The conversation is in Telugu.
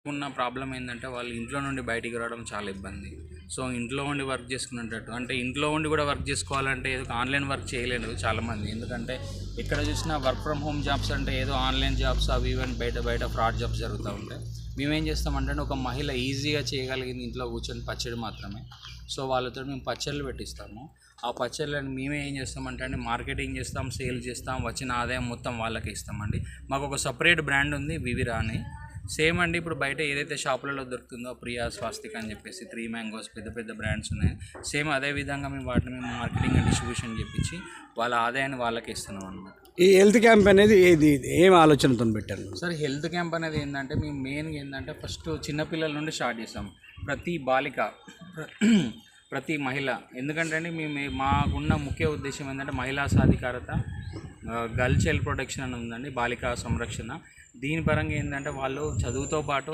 ఉన్న ప్రాబ్లం ఏంటంటే వాళ్ళు ఇంట్లో నుండి బయటికి రావడం చాలా ఇబ్బంది. సో ఇంట్లో ఉండి వర్క్ చేసుకునేటట్టు అంటే ఇంట్లో ఉండి కూడా వర్క్ చేసుకోవాలంటే ఏదో ఆన్లైన్ వర్క్ చేయలేరు చాలామంది. ఎందుకంటే ఎక్కడ చూసినా వర్క్ ఫ్రమ్ హోమ్ జాబ్స్ అంటే ఏదో ఆన్లైన్ జాబ్స్ అవి ఇవన్నీ బయట ఫ్రాడ్ జాబ్స్ జరుగుతూ ఉంటాయి. మేమేం చేస్తామంటే ఒక మహిళ ఈజీగా చేయగలిగింది ఇంట్లో కూర్చొని పచ్చడి మాత్రమే. సో వాళ్ళతో మేము పచ్చళ్ళు పెట్టిస్తాము. ఆ పచ్చళ్ళని మేమే ఏం చేస్తామంటే అండి మార్కెటింగ్ చేస్తాం, సేల్ చేస్తాం, వచ్చిన ఆదాయం మొత్తం వాళ్ళకి ఇస్తామండి. మాకు ఒక సపరేట్ బ్రాండ్ ఉంది వివిరా అని. సేమ్ అండి ఇప్పుడు బయట ఏదైతే షాపులలో దొరుకుతుందో ప్రియా, స్వాస్తిక్ అని చెప్పేసి 3 మ్యాంగోస్ పెద్ద పెద్ద బ్రాండ్స్ ఉన్నాయి. సేమ్ అదే విధంగా మేము వాటిని మార్కెటింగ్ అండ్ డిస్ట్రిబ్యూషన్ చేపించి వాళ్ళ ఆదాయాన్ని వాళ్ళకి ఇస్తున్నాం అనమాట. ఈ హెల్త్ క్యాంప్ అనేది ఏం ఆలోచనతో పెట్టారు సార్ హెల్త్ క్యాంప్ అనేది ఏంటంటే మేము మెయిన్గా ఏంటంటే ఫస్ట్ చిన్నపిల్లల నుండి స్టార్ట్ చేస్తాం. ప్రతి బాలిక ప్రతి మహిళ, ఎందుకంటే అండి మేము మాకున్న ముఖ్య ఉద్దేశం ఏంటంటే మహిళా సాధికారత, గర్ల్ చైల్డ్ ప్రొటెక్షన్ అని ఉందండి, బాలికా సంరక్షణ. దీని పరంగా ఏంటంటే వాళ్ళు చదువుతో పాటు